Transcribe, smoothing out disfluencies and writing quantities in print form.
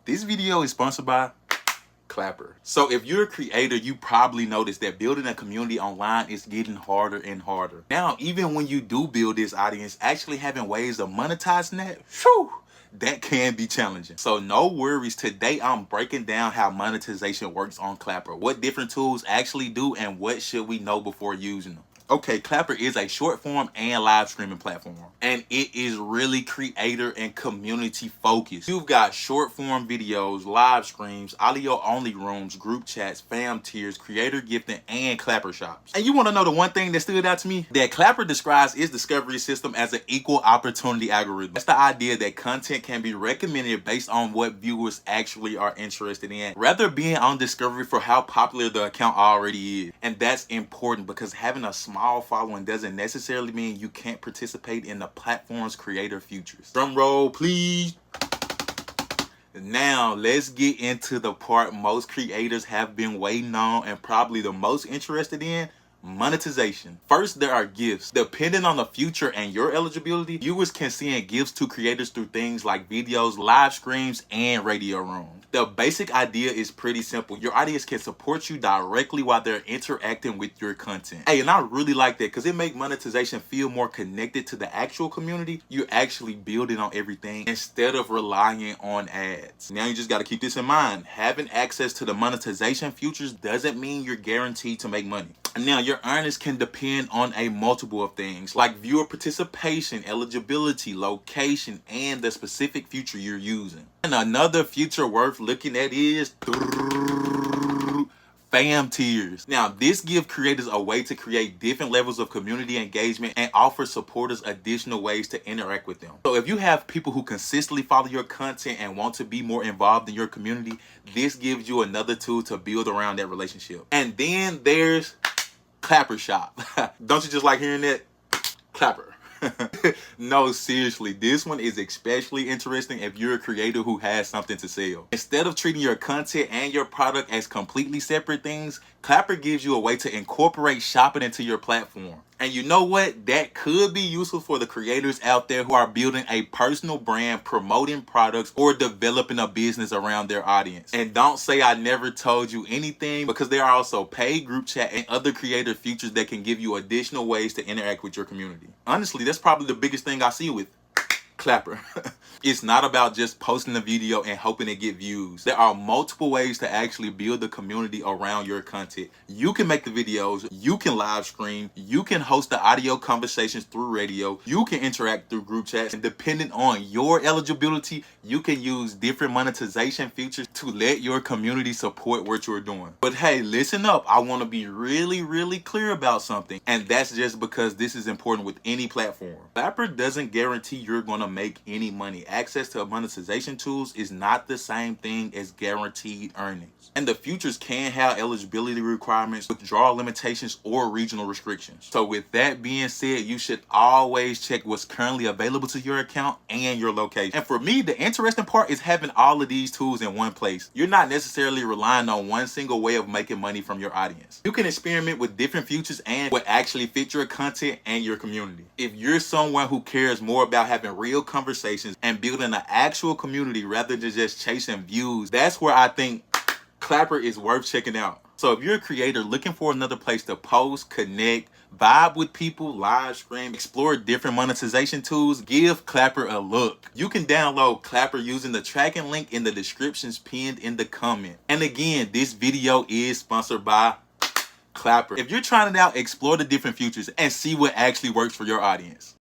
This video is sponsored by Clapper. So if you're a creator, you probably noticed that building a community online is getting harder and harder. Now, even when you do build this audience, actually having ways of monetizing that, whew, that can be challenging. So no worries, today I'm breaking down how monetization works on Clapper, what different tools actually do, and what should we know before using them. Okay, Clapper is a short form and live streaming platform, and it is really creator and community focused. You've got short form videos, live streams, audio only rooms, group chats, fam tiers, creator gifting, and Clapper shops. And you want to know the one thing that stood out to me? That Clapper describes its discovery system as an equal opportunity algorithm. That's the idea that content can be recommended based on what viewers actually are interested in, rather being on discovery for how popular the account already is. And that's important because having a small following doesn't necessarily mean you can't participate in the platform's creator futures. Drum roll, please. Now, let's get into the part most creators have been waiting on and probably the most interested in: monetization. First, there are gifts. Depending on the future and your eligibility, viewers can send gifts to creators through things like videos, live streams, and radio rooms. The basic idea is pretty simple. Your audience can support you directly while they're interacting with your content. Hey, and I really like that because it makes monetization feel more connected to the actual community. You're actually building on everything instead of relying on ads. Now, you just got to keep this in mind. Having access to the monetization futures doesn't mean you're guaranteed to make money. Now, your earnings can depend on a multiple of things like viewer participation, eligibility, location, and the specific feature you're using. And another feature worth looking at is fam tiers. Now, this gives creators a way to create different levels of community engagement and offer supporters additional ways to interact with them. So if you have people who consistently follow your content and want to be more involved in your community, this gives you another tool to build around that relationship. And then there's Clapper shop. Don't you just like hearing that? Clapper. No, seriously, this one is especially interesting if you're a creator who has something to sell. Instead of treating your content and your product as completely separate things, Clapper gives you a way to incorporate shopping into your platform. And you know what? That could be useful for the creators out there who are building a personal brand, promoting products, or developing a business around their audience. And don't say I never told you anything, because there are also paid group chat and other creator features that can give you additional ways to interact with your community. Honestly, that's probably the biggest thing I see with Clapper. It's not about just posting a video and hoping it get views. There are multiple ways to actually build the community around your content. You can make the videos, you can live stream, you can host the audio conversations through radio, you can interact through group chats, and depending on your eligibility, you can use different monetization features to let your community support what you're doing. But hey, listen up, I want to be really clear about something, and that's just because this is important with any platform. Clapper doesn't guarantee you're going to make any money. Access to monetization tools is not the same thing as guaranteed earnings. And the futures can have eligibility requirements, withdrawal limitations, or regional restrictions. So with that being said, you should always check what's currently available to your account and your location. And for me, the interesting part is having all of these tools in one place. You're not necessarily relying on one single way of making money from your audience. You can experiment with different futures and what actually fit your content and your community. If you're someone who cares more about having real conversations and building an actual community rather than just chasing views, that's where I think Clapper is worth checking out. So if you're a creator looking for another place to post, connect, vibe with people, live stream, explore different monetization tools, give Clapper a look. You can download Clapper using the tracking link in the descriptions pinned in the comment. And again, this video is sponsored by Clapper. If you're trying it out, explore the different features and see what actually works for your audience.